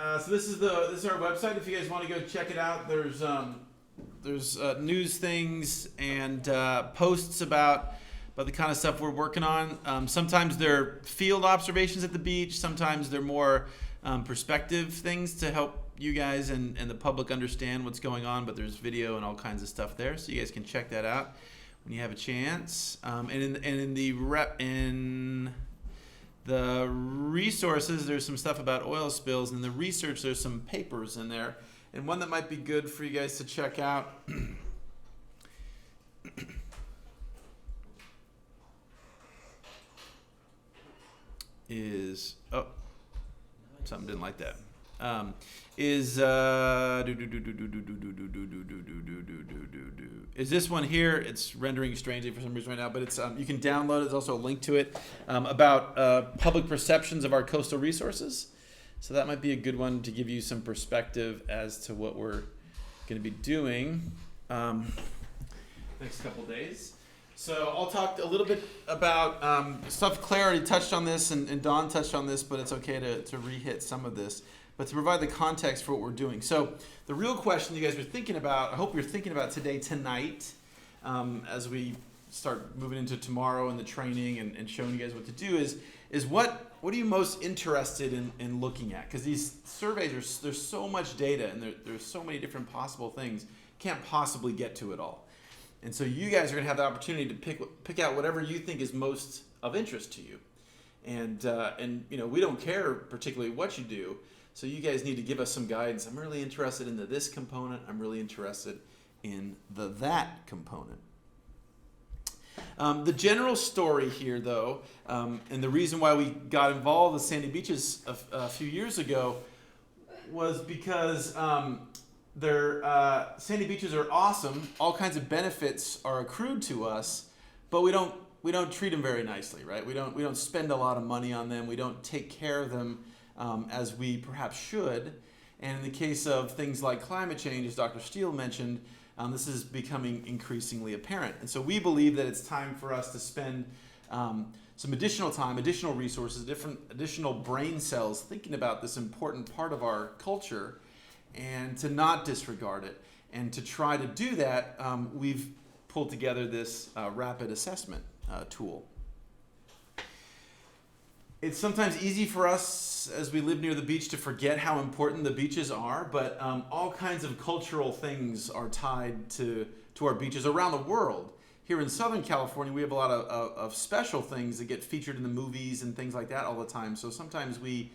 So this is our website. If you guys want to go check it out, there's news things and posts about the kind of stuff we're working on. Sometimes they're field observations at the beach. Sometimes they're more perspective things to help you guys and the public understand what's going on. But there's video and all kinds of stuff there, so you guys can check that out when you have a chance. And in the resources, there's some stuff about oil spills, and in the research, there's some papers in there. And one that might be good for you guys to check out is, oh, something didn't like that. Is this one here? It's rendering strangely for some reason right now, but it's you can download it. There's also a link to it about public perceptions of our coastal resources. So that might be a good one to give you some perspective as to what we're going to be doing next couple days. So I'll talk a little bit about stuff. Clara already touched on this, and Dawn touched on this, but it's okay to re-hit some of this. But to provide the context for what we're doing. So the real question you guys are thinking about, I hope you're thinking about tonight, as we start moving into tomorrow and the training and showing you guys what to do is what are you most interested in looking at? Because these surveys, there's so much data and there's so many different possible things. Can't possibly get to it all. And so you guys are going to have the opportunity to pick out whatever you think is most of interest to you. And you know, we don't care particularly what you do. So you guys need to give us some guidance. I'm really interested in this component. I'm really interested in that component. The general story here, though, and the reason why we got involved with Sandy Beaches a few years ago was because Sandy Beaches are awesome. All kinds of benefits are accrued to us, but we don't treat them very nicely, right? We don't spend a lot of money on them. We don't take care of them as we perhaps should. And in the case of things like climate change, as Dr. Steele mentioned, this is becoming increasingly apparent. And so we believe that it's time for us to spend some additional time, additional resources, additional brain cells thinking about this important part of our culture and to not disregard it. And to try to do that, we've pulled together this rapid assessment tool. It's sometimes easy for us as we live near the beach to forget how important the beaches are, but all kinds of cultural things are tied to our beaches around the world. Here in Southern California, we have a lot of special things that get featured in the movies and things like that all the time. So sometimes we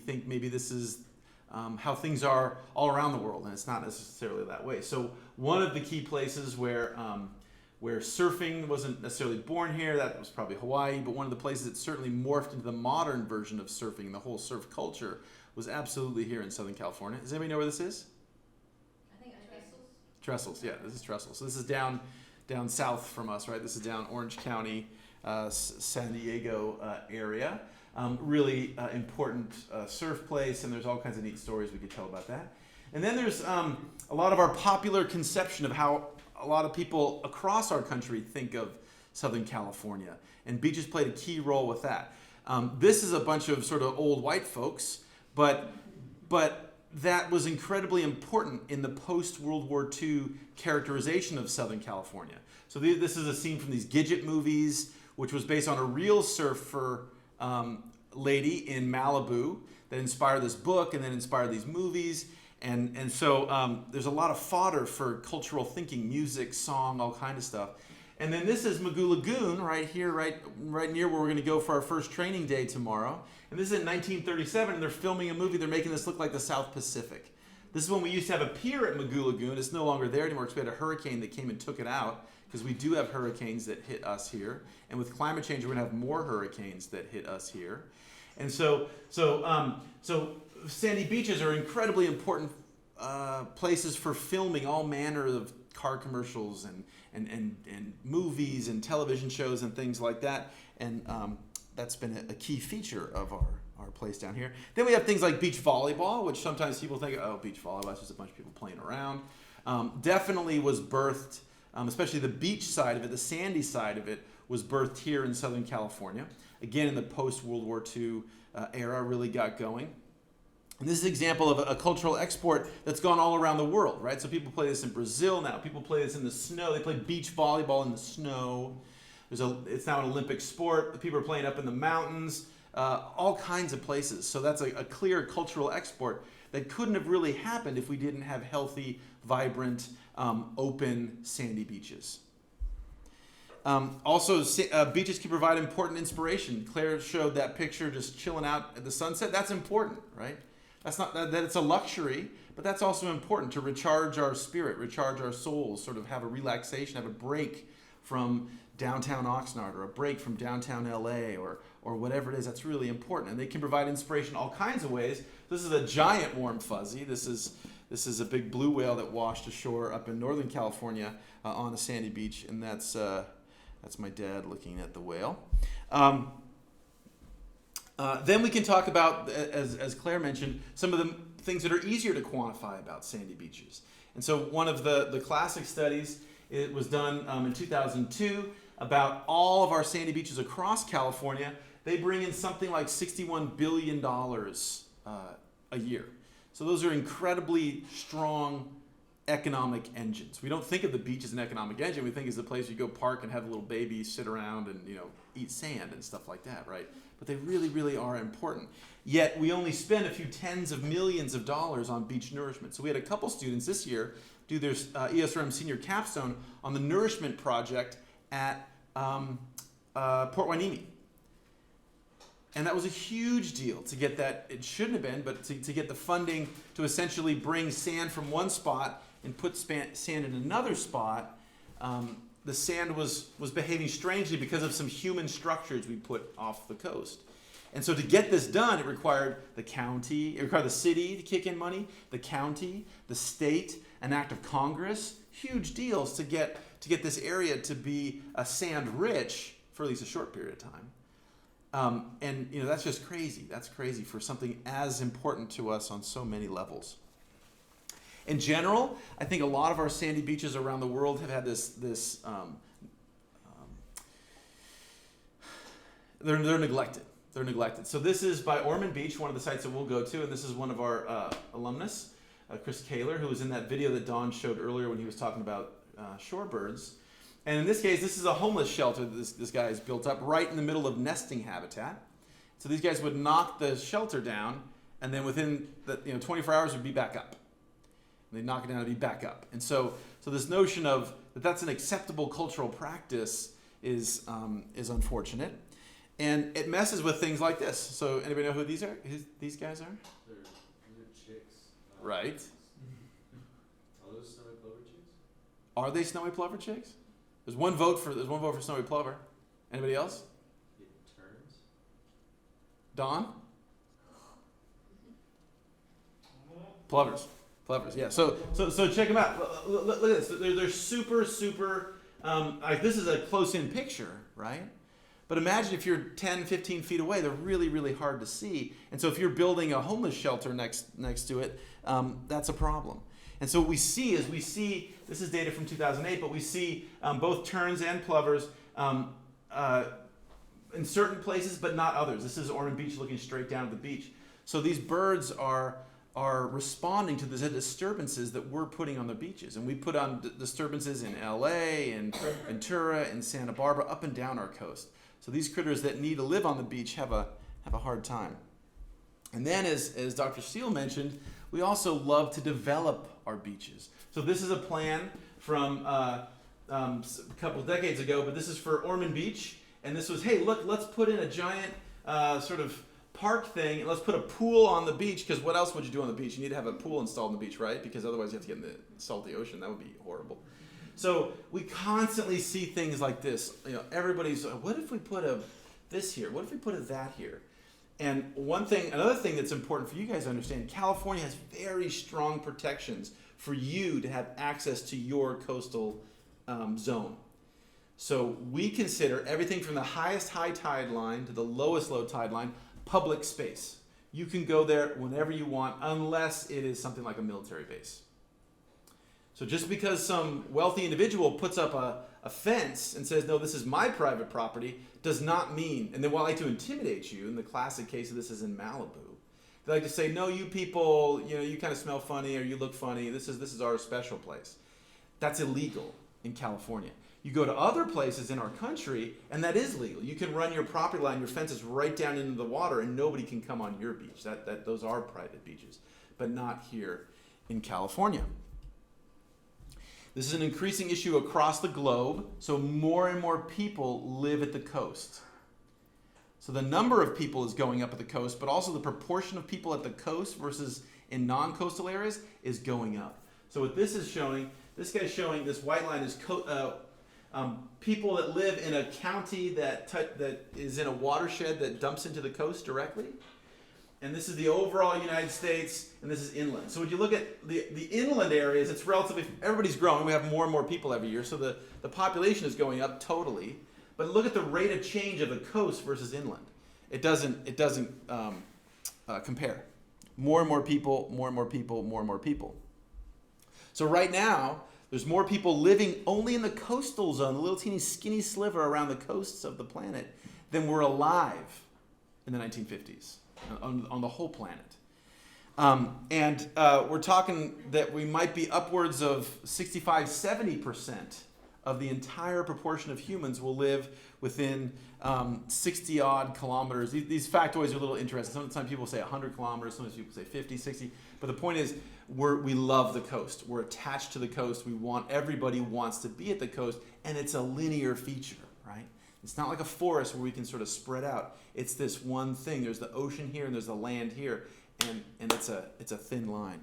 think maybe this is how things are all around the world, and it's not necessarily that way. So one of the key places where surfing wasn't necessarily born here, that was probably Hawaii, but one of the places that certainly morphed into the modern version of surfing, the whole surf culture, was absolutely here in Southern California. Does anybody know where this is? I think Trestles, yeah, this is Trestles. So this is down south from us, right? This is down Orange County, San Diego area. Really important surf place, and there's all kinds of neat stories we could tell about that. And then there's a lot of our popular conception of how a lot of people across our country think of Southern California, and beaches played a key role with that. This is a bunch of sort of old white folks, but that was incredibly important in the post-World War II characterization of Southern California. So this is a scene from these Gidget movies, which was based on a real surfer lady in Malibu that inspired this book and then inspired these movies. And so there's a lot of fodder for cultural thinking, music, song, all kind of stuff. And then this is Magoo Lagoon right here, right near where we're going to go for our first training day tomorrow. And this is in 1937, and they're filming a movie. They're making this look like the South Pacific. This is when we used to have a pier at Magoo Lagoon. It's no longer there anymore because we had a hurricane that came and took it out, because we do have hurricanes that hit us here. And with climate change, we're going to have more hurricanes that hit us here. And so Sandy Beaches are incredibly important places for filming all manner of car commercials and movies and television shows and things like that. And that's been a key feature of our place down here. Then we have things like beach volleyball, which sometimes people think, oh, beach volleyball, it's just a bunch of people playing around. Definitely was birthed, especially the beach side of it, the sandy side of it, was birthed here in Southern California. Again, in the post-World War II era, really got going. And this is an example of a cultural export that's gone all around the world, right? So people play this in Brazil now. People play this in the snow. They play beach volleyball in the snow. It's now an Olympic sport. The people are playing up in the mountains, all kinds of places. So that's a clear cultural export that couldn't have really happened if we didn't have healthy, vibrant, open, sandy beaches. Also, beaches can provide important inspiration. Clara showed that picture just chilling out at the sunset. That's important, right? That's not that it's a luxury, but that's also important to recharge our spirit, recharge our souls, sort of have a relaxation, have a break from downtown Oxnard or a break from downtown LA or whatever it is. That's really important, and they can provide inspiration all kinds of ways. This is a giant warm fuzzy. This is a big blue whale that washed ashore up in Northern California on a sandy beach, and that's my dad looking at the whale. Then we can talk about, as Claire mentioned, some of the things that are easier to quantify about sandy beaches. And so one of the classic studies, it was done in 2002 about all of our sandy beaches across California. They bring in something like $61 billion a year. So those are incredibly strong economic engines. We don't think of the beach as an economic engine. We think it's a place you go park and have a little baby sit around and eat sand and stuff like that, right? But they really, really are important. Yet we only spend a few tens of millions of dollars on beach nourishment. So we had a couple students this year do their ESRM senior capstone on the nourishment project at Port Hueneme. And that was a huge deal to get that. It shouldn't have been, but to get the funding to essentially bring sand from one spot and put sand in another spot. The sand was behaving strangely because of some human structures we put off the coast. And so to get this done, it required the city to kick in money, the county, the state, an act of Congress, huge deals to get this area to be sand rich for at least a short period of time. And that's just crazy. That's crazy for something as important to us on so many levels. In general, I think a lot of our sandy beaches around the world have had they're neglected. They're neglected. So this is by Ormond Beach, one of the sites that we'll go to, and this is one of our alumnus, Chris Kaler, who was in that video that Don showed earlier when he was talking about shorebirds. And in this case, this is a homeless shelter that this guy has built up right in the middle of nesting habitat. So these guys would knock the shelter down, and then within 24 hours would be back up. And they'd knock it down and be back up. And so this notion of that's an acceptable cultural practice is unfortunate. And it messes with things like this. So anybody know who these guys are? They're chicks. Right. Are those snowy plover chicks? Are they snowy plover chicks? There's one vote for snowy plover. Anybody else? It turns. Don? Plovers, yeah. So check them out. Look at this. They're super. This is a close-in picture, right? But imagine if you're 10, 15 feet away, they're really, really hard to see. And so if you're building a homeless shelter next to it, that's a problem. And so what we see, this is data from 2008, but we see both terns and plovers in certain places, but not others. This is Ormond Beach looking straight down at the beach. So these birds are responding to the disturbances that we're putting on the beaches. And we put on disturbances in LA and Ventura and Santa Barbara, up and down our coast. So these critters that need to live on the beach have a hard time. And then, as Dr. Steele mentioned, we also love to develop our beaches. So this is a plan from a couple of decades ago, but this is for Ormond Beach. And this was, hey, look, let's put in a giant sort of park thing, and let's put a pool on the beach, because what else would you do on the beach? You need to have a pool installed on the beach, right? Because otherwise you have to get in the salty ocean. That would be horrible. So we constantly see things like this. Everybody's, what if we put this here? What if we put that here? And another thing that's important for you guys to understand, California has very strong protections for you to have access to your coastal zone. So we consider everything from the highest high tide line to the lowest low tide line public space. You can go there whenever you want, unless it is something like a military base. So just because some wealthy individual puts up a fence and says, no, this is my private property, does not mean, and they would like to intimidate you, and the classic case of this is in Malibu, They like to say, no, you people, you kind of smell funny or you look funny. This is our special place. That's illegal in California. You go to other places in our country, and that is legal. You can run your property line, your fences right down into the water, and nobody can come on your beach. Those are private beaches, but not here in California. This is an increasing issue across the globe, so more and more people live at the coast. So the number of people is going up at the coast, but also the proportion of people at the coast versus in non-coastal areas is going up. So what this is showing, this guy's showing, this white line is people that live in a county that is in a watershed that dumps into the coast directly. And this is the overall United States, and this is inland. So when you look at the inland areas, it's relatively, everybody's growing. We have more and more people every year, so the population is going up totally. But look at the rate of change of the coast versus inland. It doesn't compare. More and more people, more and more people, more and more people. So right now, there's more people living only in the coastal zone, the little teeny skinny sliver around the coasts of the planet, than were alive in the 1950s on the whole planet. We're talking that we might be upwards of 65-70% of the entire proportion of humans will live within 60 odd kilometers. These factoids are a little interesting. Sometimes people say 100 kilometers, sometimes people say 50, 60. But the point is, we love the coast. We're attached to the coast. Everybody wants to be at the coast, and it's a linear feature, right? It's not like a forest where we can sort of spread out. It's this one thing. There's the ocean here and there's the land here, and it's a thin line.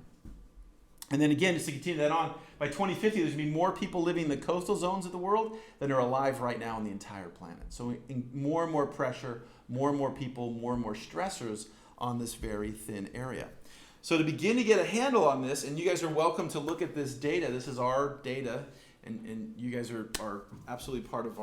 And then again, just to continue that on, by 2050, there's going to be more people living in the coastal zones of the world than are alive right now on the entire planet. So more and more pressure, more and more people, more and more stressors on this very thin area. So to begin to get a handle on this, and you guys are welcome to look at this data. This is our data, and you guys are absolutely part of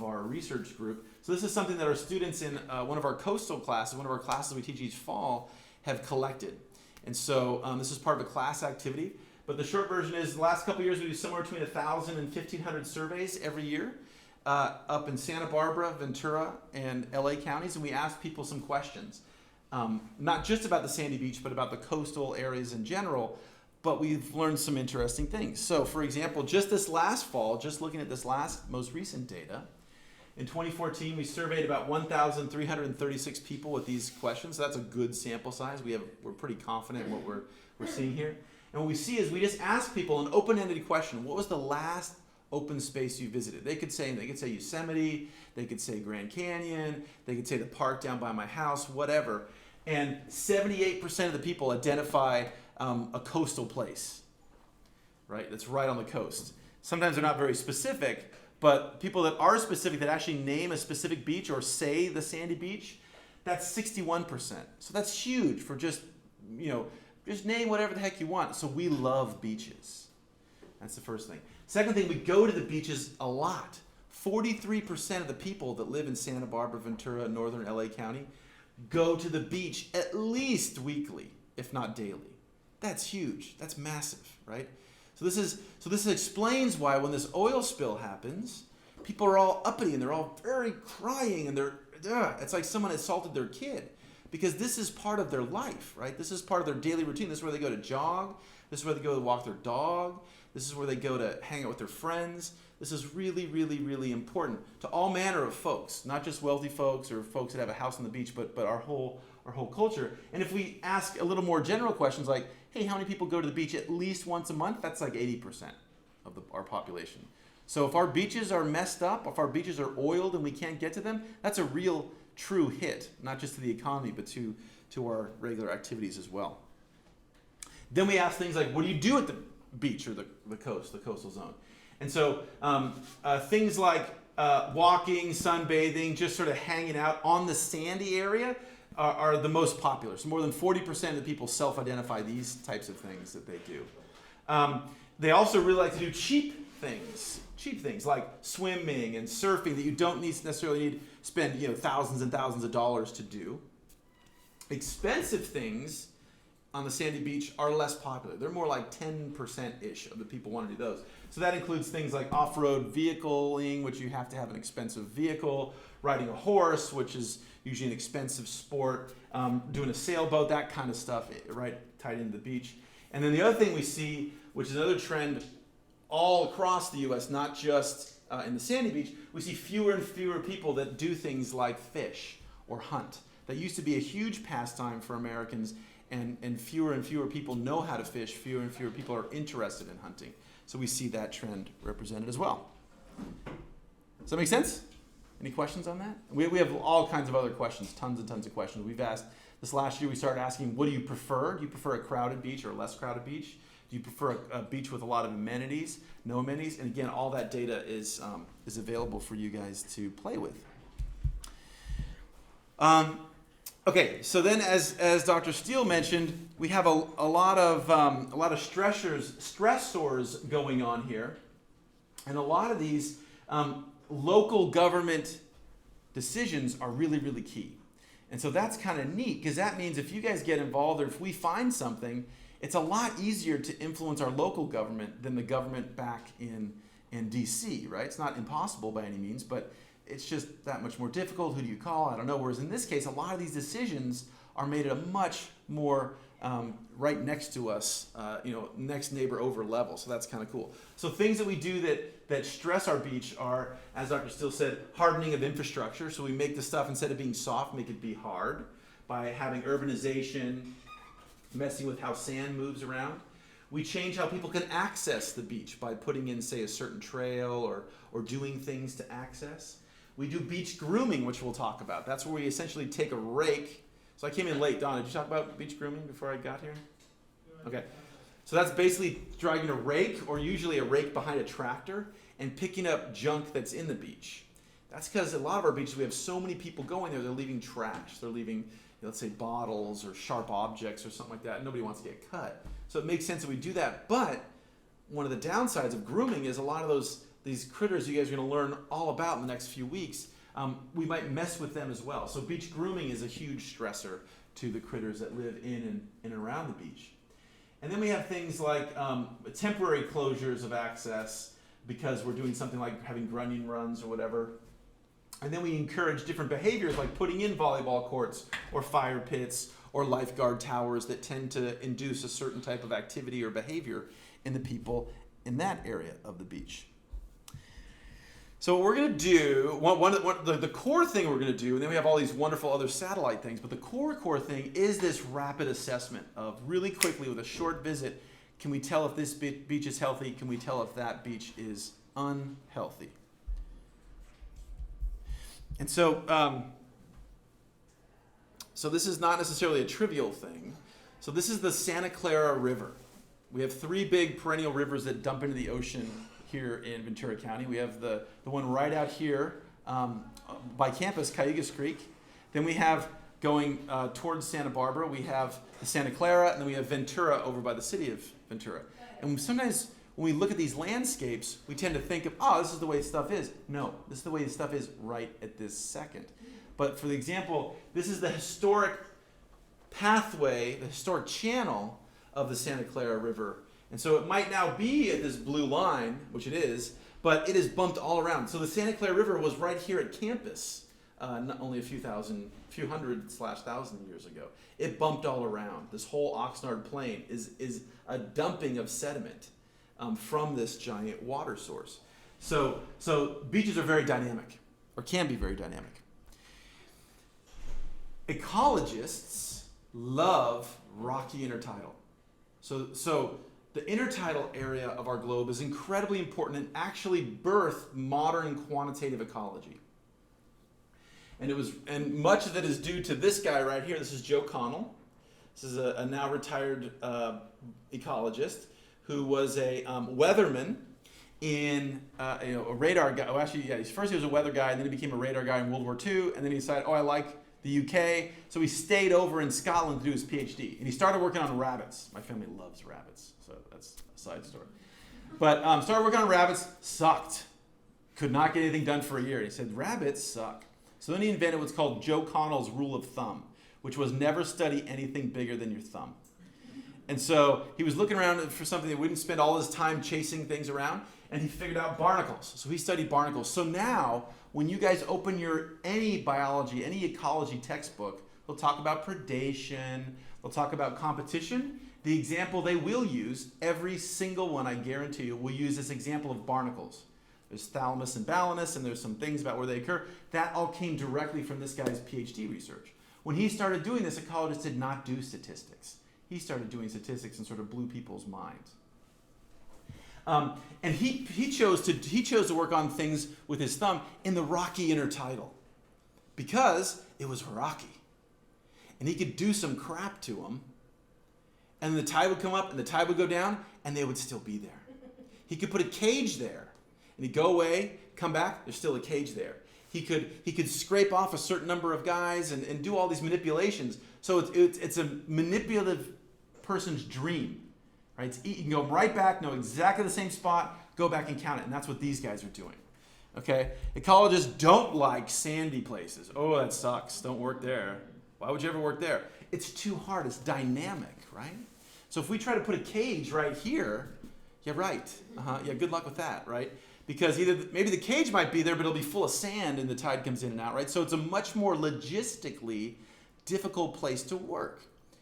our research group. So this is something that our students in one of our coastal classes, one of our classes we teach each fall, have collected. And so this is part of a class activity. But the short version is the last couple of years we do somewhere between 1,000 and 1,500 surveys every year up in Santa Barbara, Ventura, and LA counties. And we ask people some questions, not just about the sandy beach, but about the coastal areas in general. But we've learned some interesting things. So for example, just this last fall, just looking at this most recent data, in 2014, we surveyed about 1,336 people with these questions. So that's a good sample size. We're pretty confident in what we're seeing here. And what we see is we just ask people an open-ended question. What was the last open space you visited? They could say Yosemite. They could say Grand Canyon. They could say the park down by my house, whatever. And 78% of the people identify a coastal place, right? That's right on the coast. Sometimes they're not very specific, but people that are specific, that actually name a specific beach or say the sandy beach, that's 61%. So that's huge for just name whatever the heck you want. So we love beaches. That's the first thing. Second thing, we go to the beaches a lot. 43% of the people that live in Santa Barbara, Ventura, northern LA County go to the beach at least weekly, if not daily. That's huge. That's massive, right? So this explains why when this oil spill happens, people are all uppity and they're all very crying and it's like someone assaulted their kid, because this is part of their life, right? This is part of their daily routine. This is where they go to jog. This is where they go to walk their dog. This is where they go to hang out with their friends. This is really, really, really important to all manner of folks, not just wealthy folks or folks that have a house on the beach, but our whole culture. And if we ask a little more general questions like, hey, how many people go to the beach at least once a month? That's like 80% of our population. So if our beaches are messed up, if our beaches are oiled and we can't get to them, that's a real, true hit, not just to the economy, but to our regular activities as well. Then we ask things like, what do you do at the beach or the coastal zone? And so things like walking, sunbathing, just sort of hanging out on the sandy area are the most popular. So more than 40% of the people self-identify these types of things that they do. They also really like to do cheap things like swimming and surfing that you don't necessarily need to spend thousands and thousands of dollars to do. Expensive things on the sandy beach are less popular. They're more like 10%-ish of the people want to do those. So that includes things like off-road vehicling, which you have to have an expensive vehicle, riding a horse, which is usually an expensive sport, doing a sailboat, that kind of stuff, right, tied into the beach. And then the other thing we see, which is another trend all across the U.S., not just in the sandy beach, we see fewer and fewer people that do things like fish or hunt. That used to be a huge pastime for Americans, and fewer people know how to fish, fewer and fewer people are interested in hunting. So we see that trend represented as well. Does that make sense? Any questions on that? We have all kinds of other questions, tons and tons of questions. We've asked, this last year we started asking, what do you prefer? Do you prefer a crowded beach or a less crowded beach? Do you prefer a beach with a lot of amenities, no amenities? And again, all that data is available for you guys to play with. Okay, so then as Dr. Steele mentioned, we have a lot of stressors going on here. And a lot of these local government decisions are really, really key. And so that's kind of neat, because that means if you guys get involved or if we find something, it's a lot easier to influence our local government than the government back in DC, right? It's not impossible by any means, but it's just that much more difficult. Who do you call? I don't know. Whereas in this case, a lot of these decisions are made at a much more right next to us, next neighbor over level. So that's kind of cool. So things that we do that stress our beach are, as Dr. Steele said, hardening of infrastructure. So we make the stuff, instead of being soft, make it be hard by having urbanization, messing with how sand moves around. We change how people can access the beach by putting in, say, a certain trail or doing things to access. We do beach grooming, which we'll talk about. That's where we essentially take a rake. So I came in late. Don, did you talk about beach grooming before I got here? Okay. So that's basically dragging a rake, or usually a rake behind a tractor, and picking up junk that's in the beach. That's because a lot of our beaches, we have so many people going there, they're leaving trash. They're leaving, let's say, bottles or sharp objects or something like that. Nobody wants to get cut. So it makes sense that we do that. But one of the downsides of grooming is a lot of these critters you guys are going to learn all about in the next few weeks, we might mess with them as well. So beach grooming is a huge stressor to the critters that live in and around the beach. And then we have things like temporary closures of access because we're doing something like having grunion runs or whatever. And then we encourage different behaviors like putting in volleyball courts or fire pits or lifeguard towers that tend to induce a certain type of activity or behavior in the people in that area of the beach. So what we're going to do, the core thing we're going to do, and then we have all these wonderful other satellite things, but the core thing is this rapid assessment of really quickly with a short visit, can we tell if this beach is healthy? Can we tell if that beach is unhealthy? And so, so this is not necessarily a trivial thing. So this is the Santa Clara River. We have 3 big perennial rivers that dump into the ocean here in Ventura County. We have the one right out here by campus, Cayugas Creek. Then we have going towards Santa Barbara, we have the Santa Clara, and then we have Ventura over by the city of Ventura. And sometimes when we look at these landscapes, we tend to think of, oh, this is the way stuff is. No, this is the way stuff is right at this second. But for the example, this is the historic pathway, the historic channel of the Santa Clara River. And so it might now be at this blue line, which it is, but it is bumped all around. So the Santa Clara River was right here at campus, not only a few hundred/thousand years ago. It bumped all around. This whole Oxnard Plain is a dumping of sediment from this giant water source. So beaches are very dynamic, or can be very dynamic. Ecologists love rocky intertidal. So the intertidal area of our globe is incredibly important and actually birthed modern quantitative ecology. And much of it is due to this guy right here. This is Joe Connell. This is a now retired ecologist who was a weatherman in a radar guy. Well, actually, yeah, first he was a weather guy, and then he became a radar guy in World War II, and then he decided, I like the UK, so he stayed over in Scotland to do his PhD, and he started working on rabbits. My family loves rabbits, so that's a side story. But started working on rabbits, sucked. Could not get anything done for a year. He said, rabbits suck. So then he invented what's called Joe Connell's rule of thumb, which was never study anything bigger than your thumb. And so he was looking around for something that wouldn't spend all his time chasing things around, and he figured out barnacles. So he studied barnacles. So now when you guys open any biology, any ecology textbook, they'll talk about predation, they'll talk about competition. The example they will use, every single one, I guarantee you, will use this example of barnacles. There's thalamus and balanus, and there's some things about where they occur. That all came directly from this guy's PhD research. When he started doing this, ecologists did not do statistics. He started doing statistics and sort of blew people's minds. And he chose to work on things with his thumb in the rocky intertidal because it was rocky. And he could do some crap to them, and the tide would come up and the tide would go down, and they would still be there. He could put a cage there, and he'd go away, come back, there's still a cage there. He could scrape off a certain number of guys and do all these manipulations. So it's a manipulative person's dream, right? You can go right back, know exactly the same spot, go back and count it, and that's what these guys are doing. Okay? Ecologists don't like sandy places. Oh, that sucks. Don't work there. Why would you ever work there? It's too hard. It's dynamic, right? So if we try to put a cage right here, yeah, right. Yeah, good luck with that, right? Because maybe the cage might be there, but it'll be full of sand and the tide comes in and out, right? So it's a much more logistically difficult place to work.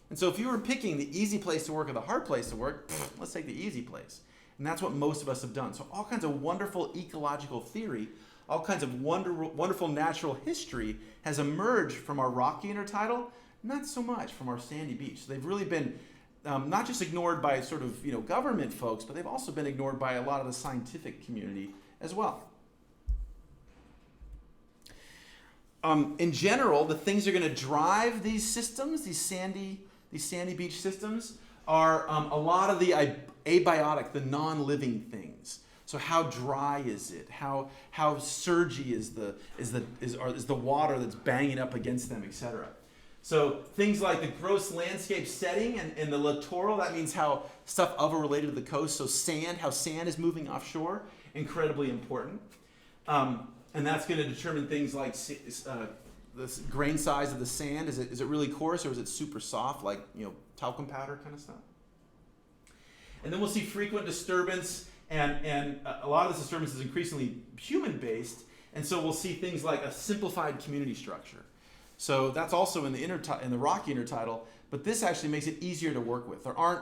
And so if you were picking the easy place to work or the hard place to work, let's take the easy place. And that's what most of us have done. So all kinds of wonderful ecological theory, all kinds of wonderful natural history has emerged from our rocky intertidal, not so much from our sandy beach. So they've really been not just ignored by sort of government folks, but they've also been ignored by a lot of the scientific community as well. In general, the things that are going to drive these systems, these sandy beach systems, are a lot of the abiotic, the non-living things. So how dry is it? How surgy is the water that's banging up against them, etc. So things like the gross landscape setting and the littoral, that means how stuff other related to the coast. So sand, how sand is moving offshore, incredibly important. And that's going to determine things like the grain size of the sand. Is it really coarse or is it super soft, like talcum powder kind of stuff? And then we'll see frequent disturbance, and a lot of this disturbance is increasingly human-based, and so we'll see things like a simplified community structure. So that's also in the rocky intertidal, but this actually makes it easier to work with. There aren't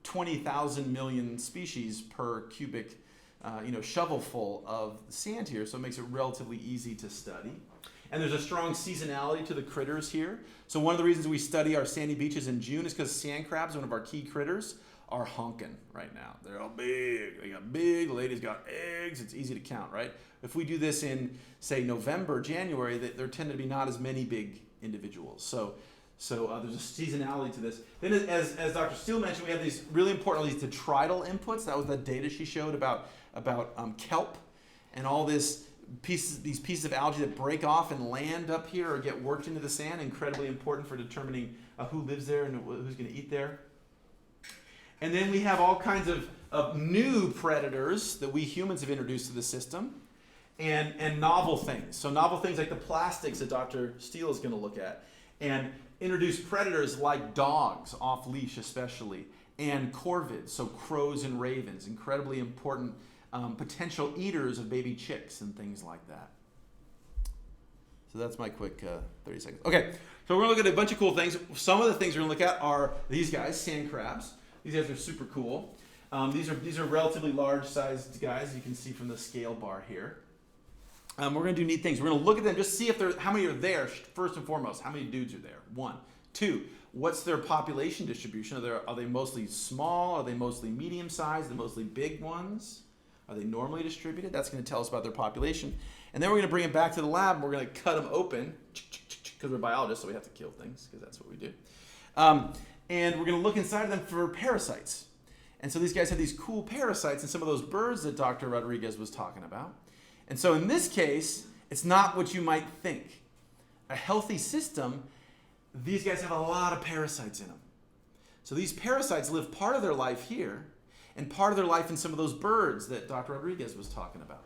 20,000 million species per cubic shovelful of sand here, so it makes it relatively easy to study. And there's a strong seasonality to the critters here. So one of the reasons we study our sandy beaches in June is because sand crabs, one of our key critters, are honking right now. They're all big. They got big. The ladies got eggs. It's easy to count, right? If we do this in, say, November, January, there tend to be not as many big individuals. So there's a seasonality to this. Then, as Dr. Steele mentioned, we have these really important these detrital inputs. That was the data she showed about kelp and all these pieces of algae that break off and land up here or get worked into the sand. Incredibly important for determining who lives there and who's going to eat there. And then we have all kinds of new predators that we humans have introduced to the system, and novel things. So novel things like the plastics that Dr. Steele is going to look at, and introduce predators like dogs, off leash especially, and corvids, so crows and ravens, incredibly important potential eaters of baby chicks and things like that. So that's my quick 30 seconds. Okay, so we're going to look at a bunch of cool things. Some of the things we're going to look at are these guys, sand crabs. These guys are super cool. These are relatively large-sized guys. You can see from the scale bar here. We're going to do neat things. We're going to look at them, just see if how many are there, first and foremost. How many dudes are there? 1. 2, what's their population distribution? Are they mostly small? Are they mostly medium-sized? Are they mostly big ones? Are they normally distributed? That's going to tell us about their population. And then we're going to bring them back to the lab, and we're going to cut them open, because we're biologists, so we have to kill things, because that's what we do. And we're going to look inside of them for parasites. And so these guys have these cool parasites and some of those birds that Dr. Rodriguez was talking about. And so in this case, it's not what you might think. A healthy system, these guys have a lot of parasites in them. So these parasites live part of their life here and part of their life in some of those birds that Dr. Rodriguez was talking about.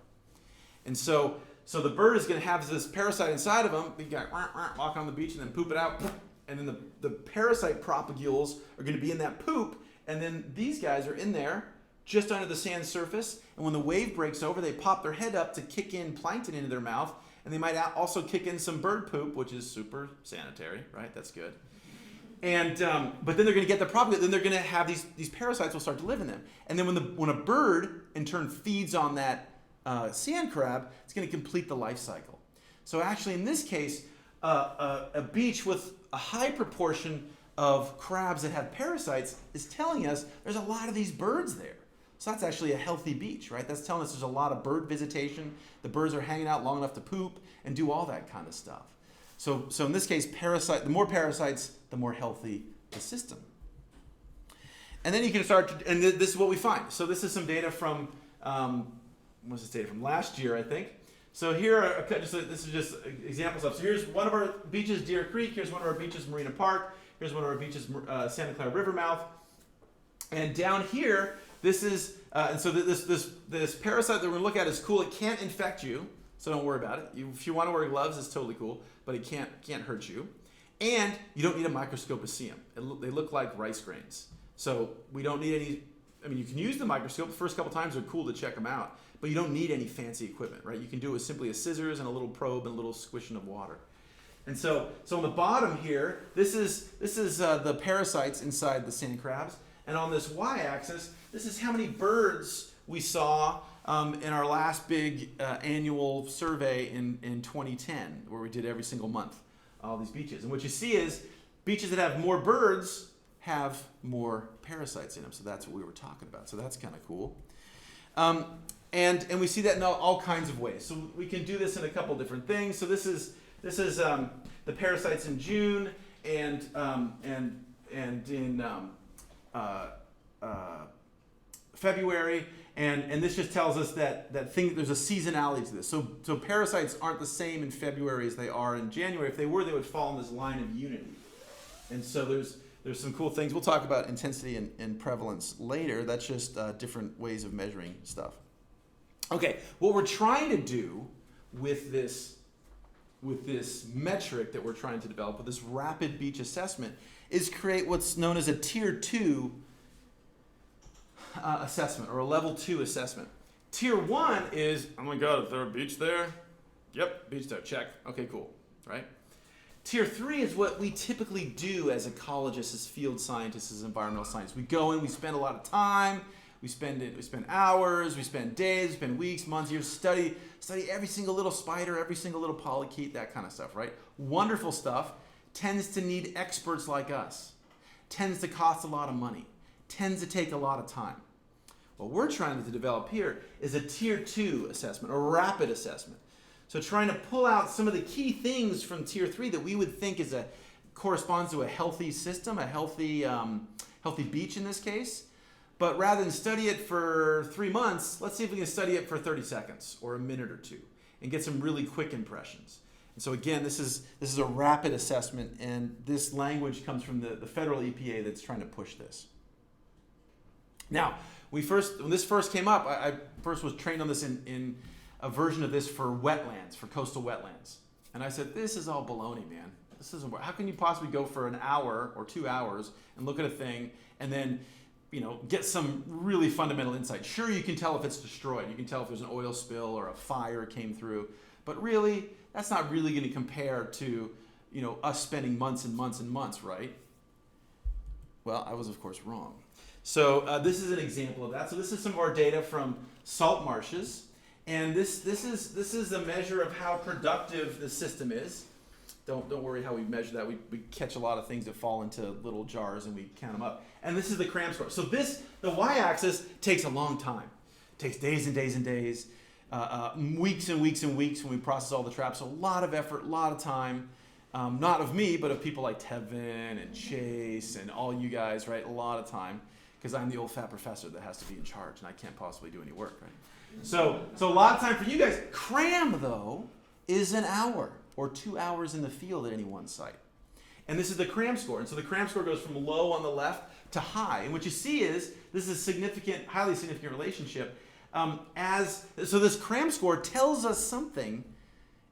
And so the bird is going to have this parasite inside of them. You got walk on the beach and then poop it out. And then the parasite propagules are going to be in that poop, and then these guys are in there just under the sand surface, and when the wave breaks over, they pop their head up to kick in plankton into their mouth, And they might also kick in some bird poop, which is super sanitary, right? That's good. And but then they're going to get the problem. Then they're going to have these parasites will start to live in them. And then when a bird in turn feeds on that sand crab, it's going to complete the life cycle. So actually, in this case, a beach with a high proportion of crabs that have parasites is telling us there's a lot of these birds there. So that's actually a healthy beach, right? That's telling us there's a lot of bird visitation. The birds are hanging out long enough to poop and do all that kind of stuff. So in this case, the more parasites, the more healthy the system. And then you can start to, and this is what we find. So this is some data from, what's this data from last year, I think. So here are, this is just examples of, so here's one of our beaches, Deer Creek. Here's one of our beaches, Marina Park. Here's one of our beaches, Santa Clara River mouth. And down here, this is, and so this parasite that we're going to look at is cool. It can't infect you, so don't worry about it. If you want to wear gloves, it's totally cool, but it can't hurt you. And you don't need a microscope to see them. They look like rice grains. So we don't need any, I mean, you can use the microscope. The first couple times are cool to check them out, but you don't need any fancy equipment, right? You can do it with simply a scissors and a little probe and a little squishing of water. And so on the bottom here, this is the parasites inside the sand crabs. And on this y-axis, this is how many birds we saw in our last big annual survey in 2010, where we did every single month, all these beaches. And what you see is beaches that have more birds have more parasites in them. So that's what we were talking about. So that's kind of cool. And we see that in all kinds of ways. So we can do this in a couple different things. So this is the parasites in June and in February, and this just tells us that there's a seasonality to this. So parasites aren't the same in February as they are in January. If they were, they would fall in this line of unity. And so there's some cool things. We'll talk about intensity and prevalence later. That's just different ways of measuring stuff. Okay, what we're trying to do with this metric that we're trying to develop, with this rapid beach assessment, is create what's known as a tier 2 assessment, or a level 2 assessment. Tier 1 is, oh my God, is there a beach there? Yep, beach there, check. Okay, cool, right? Tier 3 is what we typically do as ecologists, as field scientists, as environmental scientists. We go in, we spend a lot of time, we spend hours, we spend days, we spend weeks, months, years, study every single little spider, every single little polychaete, that kind of stuff, right? Wonderful stuff. Tends to need experts like us. Tends to cost a lot of money. Tends to take a lot of time. What we're trying to develop here is a tier 2 assessment, or rapid assessment. So trying to pull out some of the key things from tier 3 that we would think corresponds to a healthy system, a healthy beach in this case. But rather than study it for 3 months, let's see if we can study it for 30 seconds or a minute or two and get some really quick impressions. And so again, this is a rapid assessment, and this language comes from the federal EPA that's trying to push this. Now, when this first came up, I first was trained on this in a version of this for wetlands, for coastal wetlands. And I said, this is all baloney, man. This isn't, how can you possibly go for an hour or 2 hours and look at a thing and then get some really fundamental insight? Sure, you can tell if it's destroyed. You can tell if there's an oil spill or a fire came through. But really, that's not really going to compare to, us spending months and months and months, right? Well, I was, of course, wrong. So this is an example of that. So this is some of our data from salt marshes. And this is a measure of how productive the system is. Don't worry how we measure that. We catch a lot of things that fall into little jars and we count them up. And this is the cram score. So the y-axis takes a long time. It takes days and days and days, weeks and weeks and weeks when we process all the traps. So a lot of effort, a lot of time. Not of me, but of people like Tevin and Chase and all you guys, right? A lot of time, because I'm the old fat professor that has to be in charge and I can't possibly do any work, right? So a lot of time for you guys. Cram, though, is an hour or 2 hours in the field at any one site. And this is the cram score. And so the cram score goes from low on the left to high. And what you see is this is a highly significant relationship. So this cram score tells us something,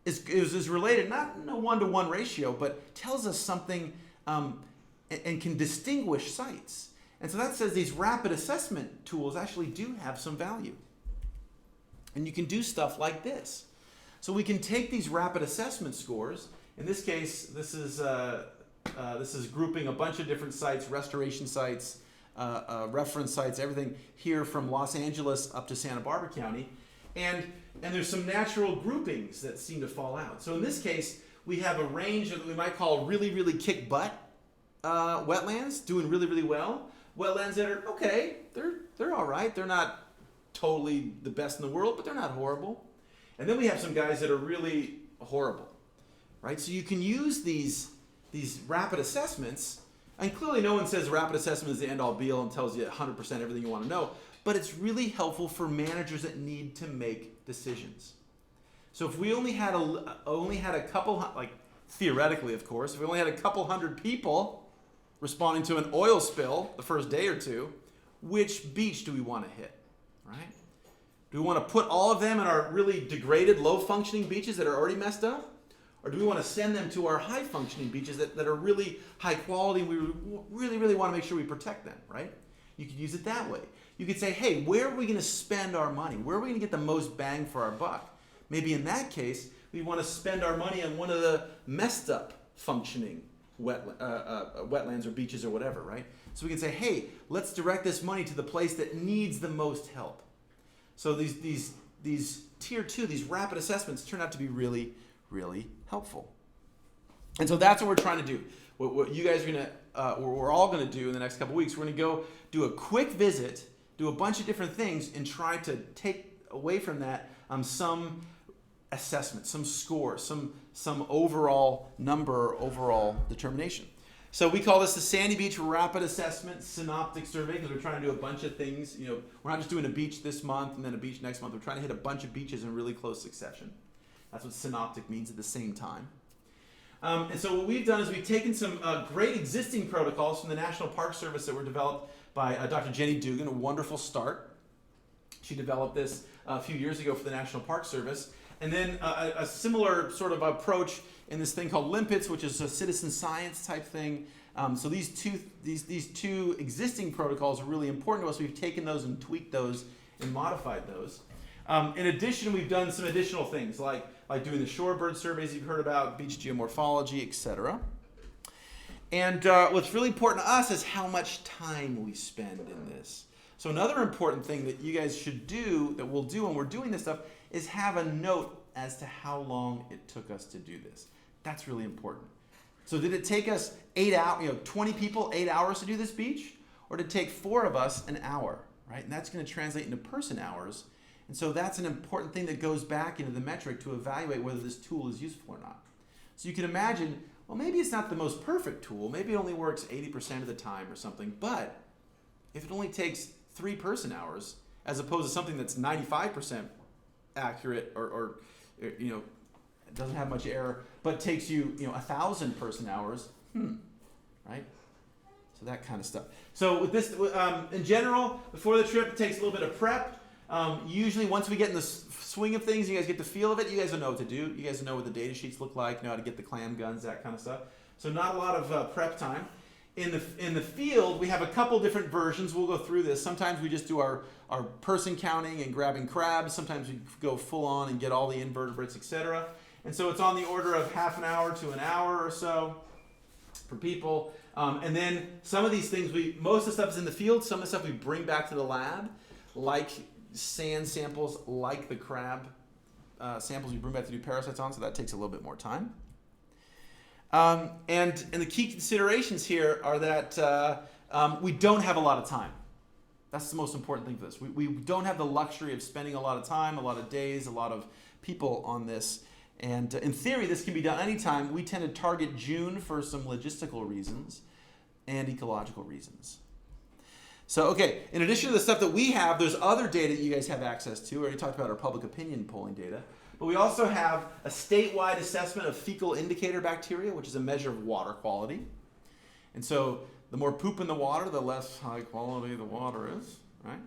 is related, not in a 1-to-1 ratio, but tells us something and can distinguish sites. And so that says these rapid assessment tools actually do have some value. And you can do stuff like this. So we can take these rapid assessment scores. In this case, this is grouping a bunch of different sites, restoration sites, reference sites, everything here from Los Angeles up to Santa Barbara County. And there's some natural groupings that seem to fall out. So in this case, we have a range of what we might call really, really kick butt wetlands, doing really, really well. Wetlands that are okay, they're all right. They're not totally the best in the world, but they're not horrible. And then we have some guys that are really horrible, right? So you can use these rapid assessments, and clearly no one says rapid assessment is the end all be all and tells you 100% everything you want to know, but it's really helpful for managers that need to make decisions. So if we only had a couple, like theoretically of course, if we only had a couple hundred people responding to an oil spill the first day or two, which beach do we want to hit, right? Do we want to put all of them in our really degraded, low-functioning beaches that are already messed up? Or do we want to send them to our high-functioning beaches that are really high quality and we really, really want to make sure we protect them, right? You could use it that way. You could say, hey, where are we going to spend our money? Where are we going to get the most bang for our buck? Maybe in that case, we want to spend our money on one of the messed up functioning wetlands or beaches or whatever, right? So we can say, hey, let's direct this money to the place that needs the most help. So these tier 2, these rapid assessments turn out to be really, really helpful. And so that's what we're trying to do. What you guys are going to, what we're all going to do in the next couple weeks, we're going to go do a quick visit, do a bunch of different things, and try to take away from that some assessment, some score, some overall number, overall determination. So we call this the Sandy Beach Rapid Assessment Synoptic Survey because we're trying to do a bunch of things. You know, we're not just doing a beach this month and then a beach next month. We're trying to hit a bunch of beaches in really close succession. That's what synoptic means at the same time. And so what we've done is we've taken some great existing protocols from the National Park Service that were developed by Dr. Jenny Dugan, a wonderful start. She developed this a few years ago for the National Park Service. And then a similar sort of approach in this thing called Limpets, which is a citizen science type thing. So these two existing protocols are really important to us. We've taken those and tweaked those and modified those. In addition, we've done some additional things like doing the shorebird surveys you've heard about, beach geomorphology, etc. And what's really important to us is how much time we spend in this. So another important thing that you guys should do, that we'll do when we're doing this stuff, is have a note as to how long it took us to do this. That's really important. So did it take us 8 hours, 20 people, 8 hours to do this beach? Or did it take 4 of us an hour, right? And that's going to translate into person hours. And so that's an important thing that goes back into the metric to evaluate whether this tool is useful or not. So you can imagine, well, maybe it's not the most perfect tool. Maybe it only works 80% of the time or something. But if it only takes 3 person hours, as opposed to something that's 95% accurate or doesn't have much error, but takes you 1,000 person hours, right? So that kind of stuff. So with this, in general, before the trip, it takes a little bit of prep. Usually, once we get in the swing of things, you guys get the feel of it. You guys will know what to do. You guys know what the data sheets look like, know how to get the clam guns, that kind of stuff. So not a lot of prep time. In the field, we have a couple different versions. We'll go through this. Sometimes we just do our person counting and grabbing crabs. Sometimes we go full on and get all the invertebrates, etc. And so it's on the order of half an hour to an hour or so for people. And then some of these things, most of the stuff is in the field. Some of the stuff we bring back to the lab, like sand samples, like the crab samples we bring back to do parasites on. So that takes a little bit more time. And the key considerations here are that we don't have a lot of time. That's the most important thing for this. We don't have the luxury of spending a lot of time, a lot of days, a lot of people on this. And in theory, this can be done anytime. We tend to target June for some logistical reasons and ecological reasons. So, okay, in addition to the stuff that we have, there's other data that you guys have access to. We already talked about our public opinion polling data. But we also have a statewide assessment of fecal indicator bacteria, which is a measure of water quality. And so the more poop in the water, the less high quality the water is, right?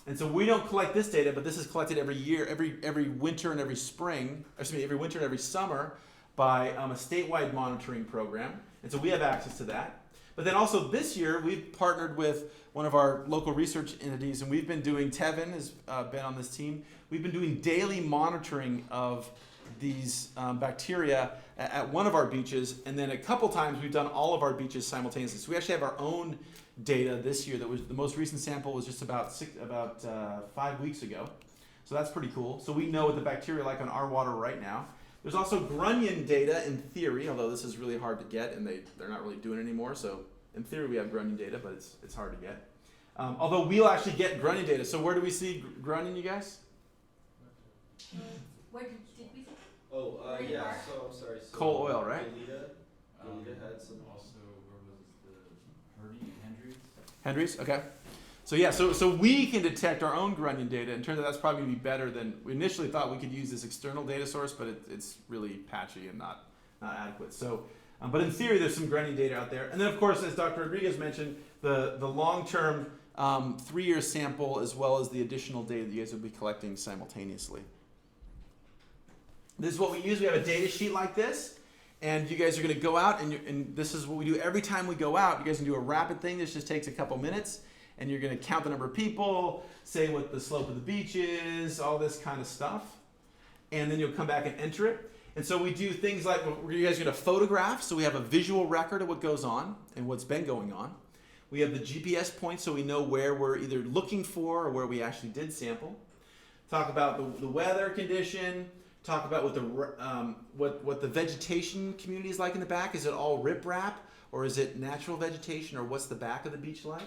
And so we don't collect this data, but this is collected every year, every winter and every spring, every winter and every summer by a statewide monitoring program. And so we have access to that. But then also this year, we've partnered with one of our local research entities, and we've been doing, Tevin has been on this team, we've been doing daily monitoring of these bacteria at one of our beaches, and then a couple times we've done all of our beaches simultaneously. So we actually have our own data this year. That was the most recent sample was just about 5 weeks ago. So that's pretty cool. So we know what the bacteria are like on our water right now. There's also grunion data in theory, although this is really hard to get, and they're not really doing it anymore. So in theory we have grunion data, but it's hard to get. Although we'll actually get grunion data. So where do we see grunion, you guys? Where did we see? Oh, Where you yeah, are? so I'm sorry. So Coal oil, right? Goleta had some. Also, where was the Purdy and Hendry's? Hendry's, okay. So yeah, so we can detect our own grunion data, and turns out that's probably going to be better than we initially thought. We could use this external data source, but it's really patchy and not adequate. So, but in theory, there's some grunion data out there. And then, of course, as Dr. Rodriguez mentioned, the long-term 3-year sample as well as the additional data that you guys will be collecting simultaneously. This is what we use. We have a data sheet like this, and you guys are going to go out, and this is what we do every time we go out. You guys can do a rapid thing. This just takes a couple minutes, and you're going to count the number of people, say what the slope of the beach is, all this kind of stuff, and then you'll come back and enter it. And so we do things like you guys are going to photograph, so we have a visual record of what goes on and what's been going on. We have the GPS points, so we know where we're either looking for or where we actually did sample. Talk about the weather condition. Talk about what the vegetation community is like in the back. Is it all riprap, or is it natural vegetation, or what's the back of the beach like?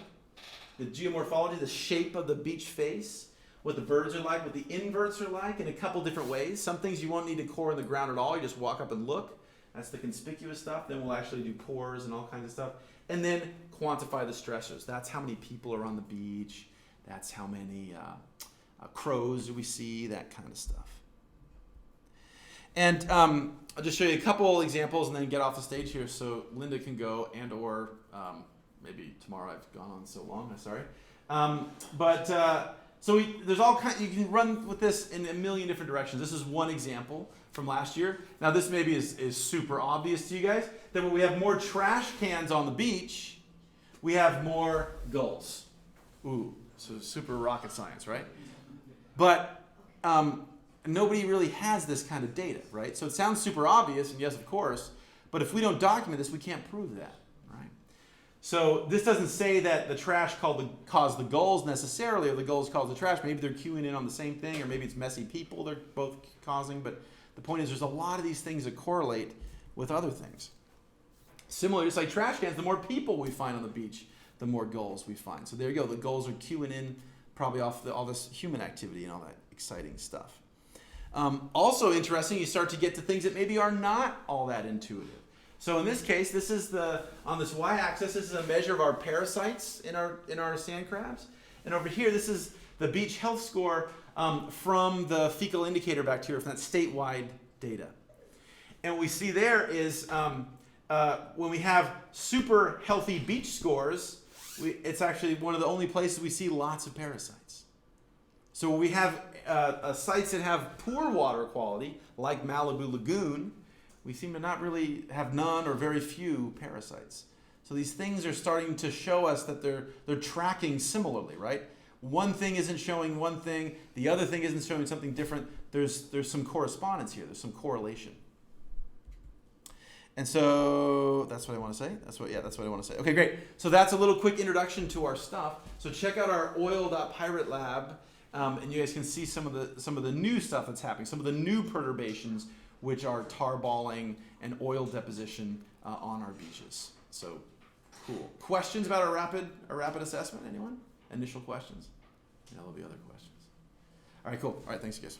The geomorphology, the shape of the beach face, what the birds are like, what the inverts are like in a couple different ways. Some things you won't need to core in the ground at all. You just walk up and look. That's the conspicuous stuff. Then we'll actually do pores and all kinds of stuff. And then quantify the stressors. That's how many people are on the beach. That's how many crows do we see, that kind of stuff. And I'll just show you a couple examples and then get off the stage here so Linda can go, and or maybe tomorrow. I've gone on so long, I'm sorry. There's all kinds. You can run with this in a million different directions. This is one example from last year. Now this maybe is super obvious to you guys, that when we have more trash cans on the beach, we have more gulls. Ooh, so super rocket science, right? But nobody really has this kind of data, right? So it sounds super obvious, and yes, of course, but if we don't document this, we can't prove that, right? So this doesn't say that the trash caused the gulls necessarily, or the gulls caused the trash. Maybe they're queuing in on the same thing, or maybe it's messy people they're both causing, but the point is there's a lot of these things that correlate with other things. Similar, just like trash cans, the more people we find on the beach, the more gulls we find. So there you go, the gulls are queuing in probably off all this human activity and all that exciting stuff. Also interesting, you start to get to things that maybe are not all that intuitive. So in this case, this is on this y-axis, this is a measure of our parasites in our sand crabs. And over here, this is the beach health score from the fecal indicator bacteria, from that statewide data. And what we see there is when we have super healthy beach scores, it's actually one of the only places we see lots of parasites. So when we have sites that have poor water quality, like Malibu Lagoon, we seem to not really have none or very few parasites. So these things are starting to show us that they're tracking similarly, right? One thing isn't showing one thing, the other thing isn't showing something different. There's some correspondence here. There's some correlation. And so that's what I want to say. That's what I want to say. Okay, great. So that's a little quick introduction to our stuff. So check out our oil.pirate lab. And you guys can see some of the new stuff that's happening, some of the new perturbations, which are tar balling and oil deposition on our beaches. So cool. Questions about our rapid assessment? Anyone? Initial questions? Yeah, there'll be other questions. All right, cool. All right, thanks, guys.